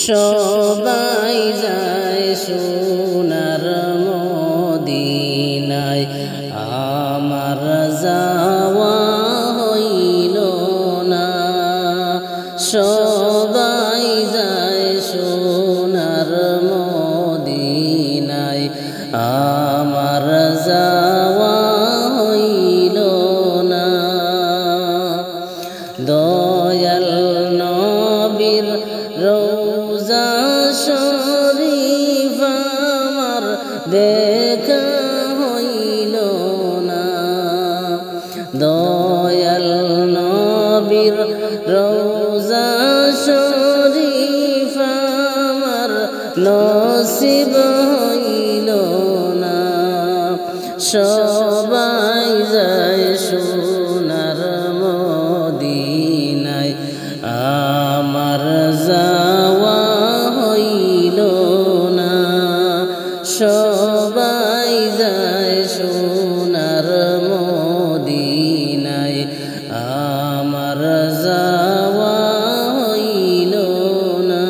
সবাই যায় সোনার মদিনায়, আমার যাওয়া হইল না। সবাই যায় সোনার মদিনায়, আমার যাওয়া হইল না। দয়াল নবীর রওজা শরীফ আমার দেখা হইল না। দয়াল নবীর রওজা শরীফ আমার নসিব হইল না। সবাই যায় সোনার মদিনায়, আমার যাওয়া হইল না। সবাই যায় সোনার মদিনায়, আমার যাওয়া হইল না।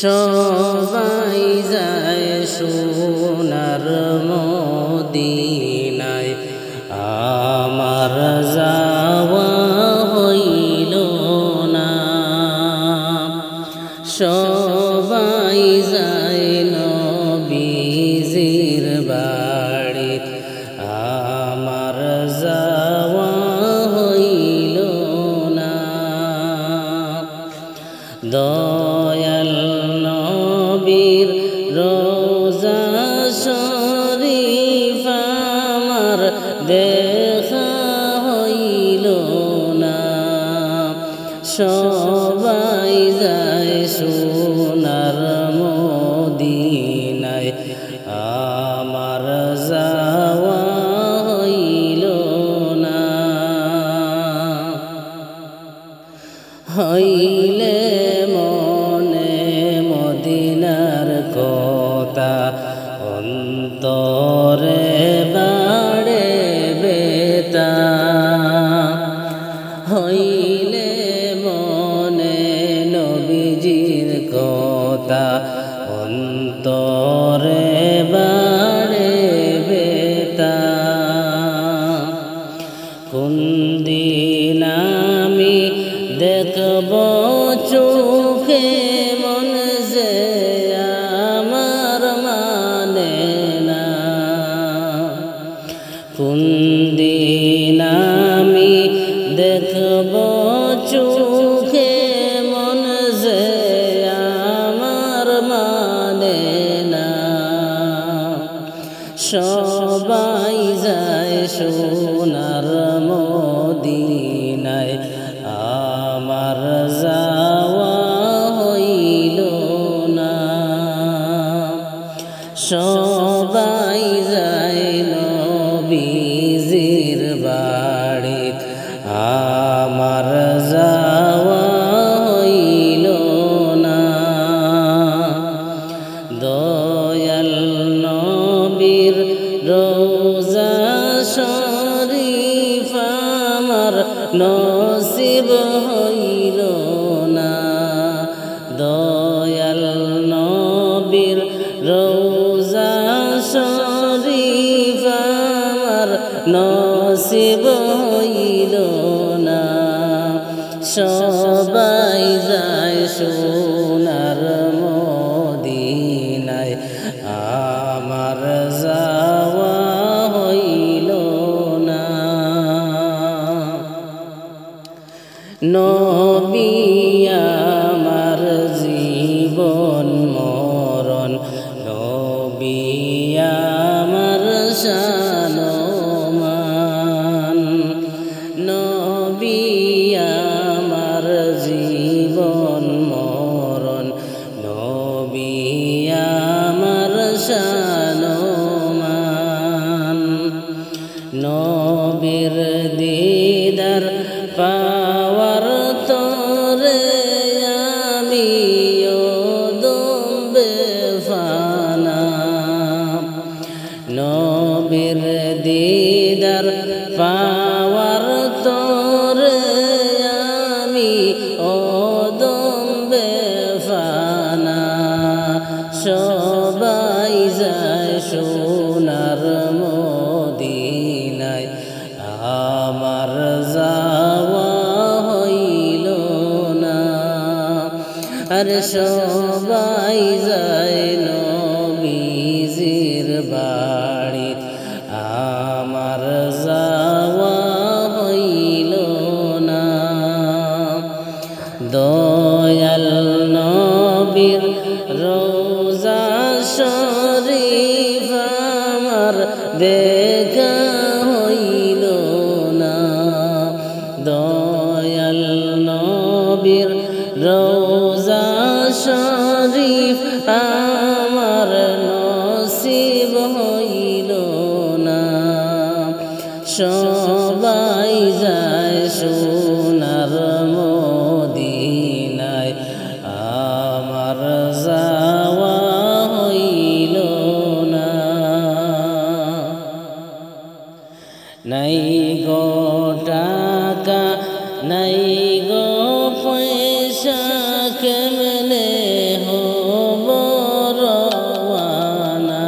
সবাই যায় সোনার মদিনায়, আমার যাওয়া হইল না। সবাই যায় নবীজির বাড়ি, আমার যাওয়া হইল না। দয়াল নবীর রওজা শরীফ আমার দেখা হইল না। সবাই যায় সোনার মদিনায়, আমার যাওয়া হইল না। হইলে মনে মদিনার কথা, অন্তরে বাড়ে বেতা। হইলে মনে নবীজির কথা, অন্তরে বাড়ে বেতা। কোন দিন আমি দেখব চোখে মন যে আমার মানে না। কোন দিন আমি দেখব চোখে মন যে আমার মানে না। সবাই যায় সোনার মদিনায়, আমার যাওয়া হইল না। সবাই যায় নবীজির বাড়ি, আমার যাওয়া হইল না। দয়াল নবীর রওজা শরীফ আমার নসিব হইল না। দয়াল নবীর রওজা শরীফ আমার নসিব হইল না। সবাই যায় সোনার মদিনায়, আমার যাওয়া হইল না। নবী আমার জীবন মরণ, নবী আমার শান মান। নবী আমার জীবন মরণ, নবী আমার শান মান। নবীর দিদার পাওয়ার তরে আমি দমবে ফানা। নবীর দিদার পাওয়ার তরে আমি ও আর সবাই যায় নবীজির বাড়ি আমার যাওয়া হইল না দয়াল নবীর রোজা শরীফ আমার দেখা হইল না দয়াল নবীর রোজা শরীফ আমার নসিব হইল না সবাই যায় সোনার মদিনায় আমার যাওয়া হইল না নাই গো টাকা নাই গো পয়সা কেমনে হব রওয়ানা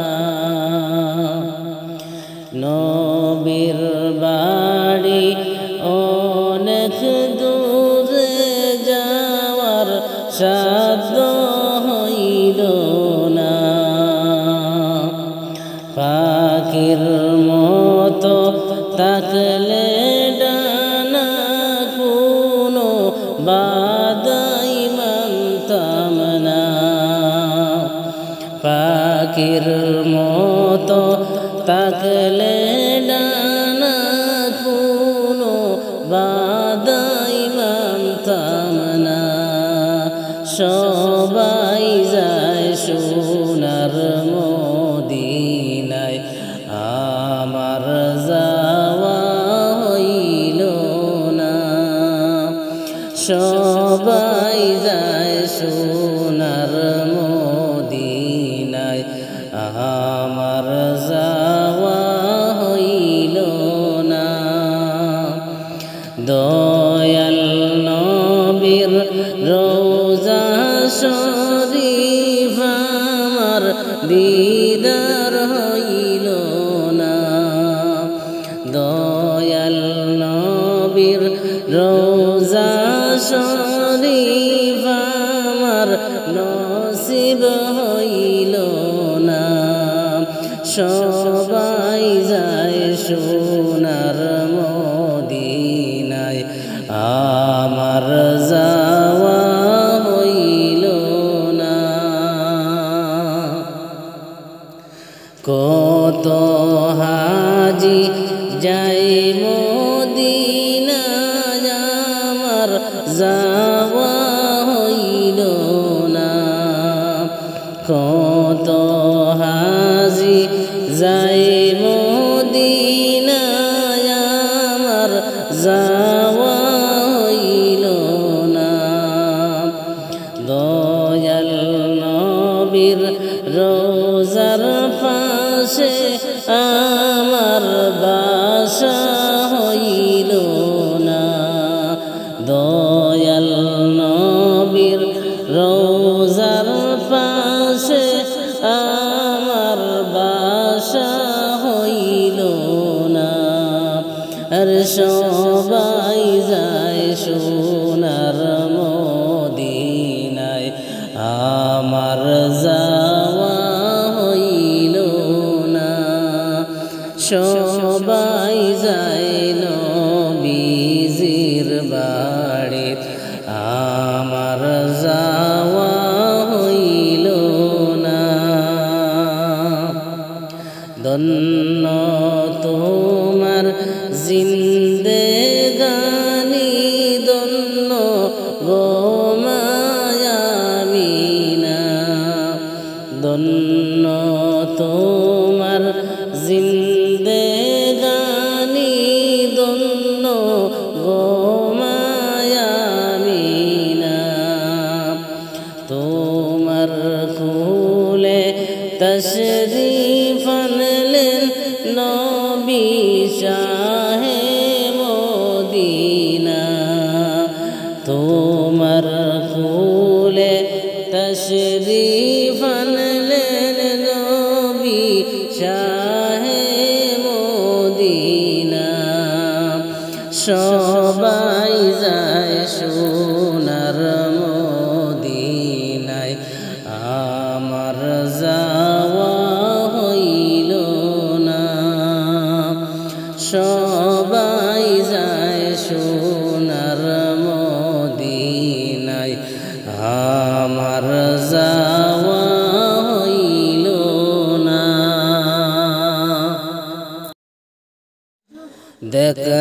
নবীর বাড়ি অনেক দূরে যাওয়ার সাধ্য হইল না পাখির মতো তাকলে ডানা কোনো বাদাই মানতাম না পাখির মতো তাকলে ডানা কোনো বাদাই মানতাম না সবাই যায় সোনার মদিনায় আমার যাওয়া হইল না সবাই যায় সোনার মদিনায় আমার যাওয়া হইল না দয়াল নবীর রোজা শরীফ আমার দিদার হইল না দয়াল নবীর রোজা শরীফ আমার নসিব হইল না সবাই যায় সোনার মদিনায় আমার যাওয়া হইল না কত হাজি যাই মদিনায় আমার যাওয়া হইল না কত হাজি যাই মদিনায় আমার যাওয়া হইল না দয়াল নবীর রোজার পাশে আমার বাসা হইল না দয়াল নবীর রোজার পাশে আমার বাসা হইল না আর সবাই যায় সোনার মদিনায় আমার যাওয়া হইল না সবাই যায় নবীজির বাড়ি আমার যাওয়া হইল না ধন্য তোমার জিন্দেগানি ধন্য গো মায়ামিনা ধন্য তোমার জিন্দেগানি ধন্য গো মায়ামিনা তোমার কুলে তশরীফ আনলেন নবী শাহে মদিনা তোমার কুলে তশরীফ আনলেন নবী শাহে মদিনা সবাই যায় সোনার মদিনা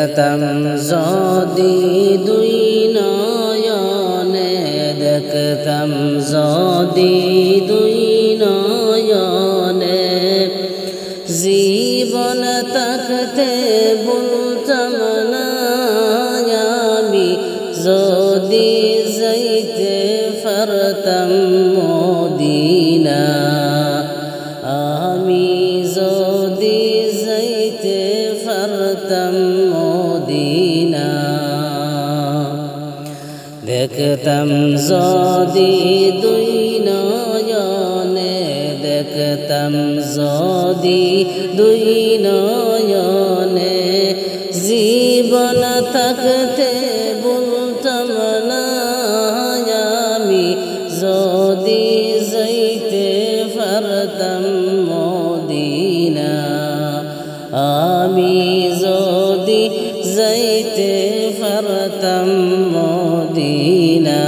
দেখতাম যদি দুই নয়নে, দেখতাম যদি দুই নয়নে, জীবন থাকতে বলতাম না আমি যদি যাইতে পারতাম মদিনা, আমি যদি যাইতে পারতাম মদিনা। দেখতাম যদি দুই নয়নে, দেখতাম যদি দুই নয়নে, জীবন থাকতে বলতাম না আমি যদি যাইতে পারতাম মদিনা, আমি যদি যাইতে পারতাম মদিনা।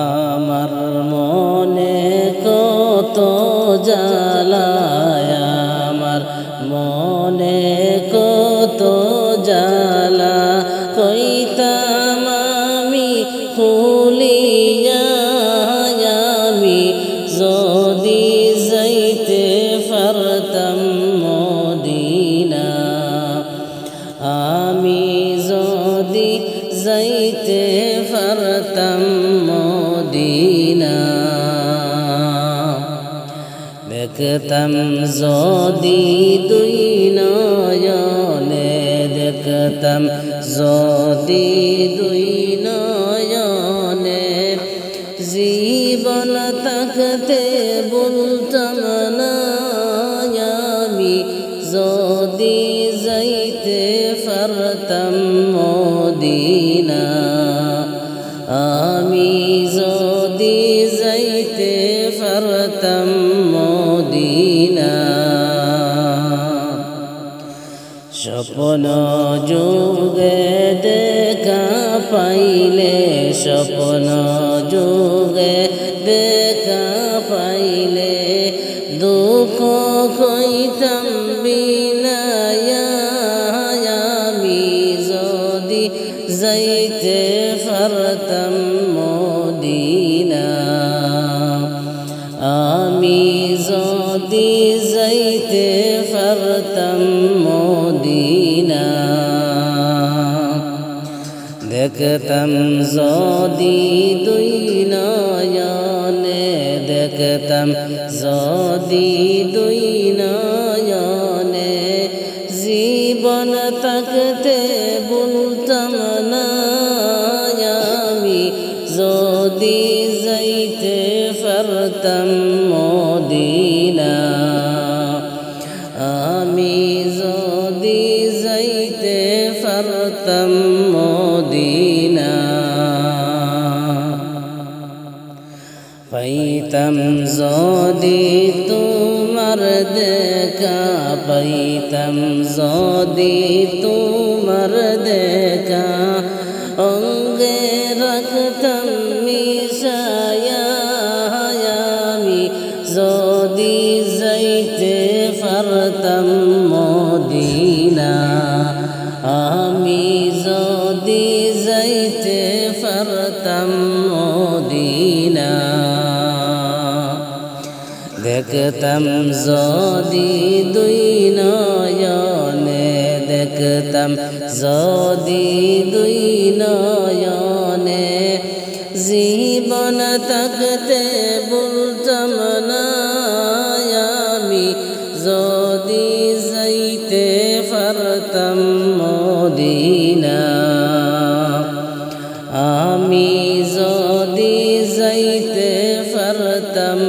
আমার মনে কত জ্বালা, আমার মনে কত জ্বালা, কইতাম আমি খুলিয়া আমি যদি যাইতে পারতাম মদিনা, আমি যদি যাইতে পারতাম মদিনা। দেখতাম যদি দুই নয়নে, দেখতাম যদি দুই নয়নে, জীবন থাকতে বলতাম না আমি যদি যাইতে পারতাম মদিনা, আমি যদি যাইতে পারতাম মদিনা। স্বপ্ন যোগে দেখা পাইলে, স্বপ্ন যোগে দেখা পাইলে, দুঃখ কইতাম বিনায়া আমি যদি যাইতে পারতাম মদিনা, আমি যদি যাইতে পারতাম মদিনা। দেখতাম যদি দুই নয়নে, দেখতাম যদি দুই নয়নে, জীবন থাকতে বলতাম না আমি যদি যাইতে পারতাম মদিনা, আমি যদি যাইতে পারতাম মদিনা। পাইতাম যদি তোমার দেখা, পাইতাম যদি তোমার দেখা, অঙ্গে রাখতাম মিশায়া আমি যদি যাইতে পারতাম মদিনা, আমি যদি যাইতে পারতাম মদিনা। দেখতাম যদি দুই নয়নে, দেখতাম যদি দুই নয়নে, জীবন থাকতে বলতাম না আমি যদি যাইতে পারতাম মদিনা, আমি যদি যাইতে পারতাম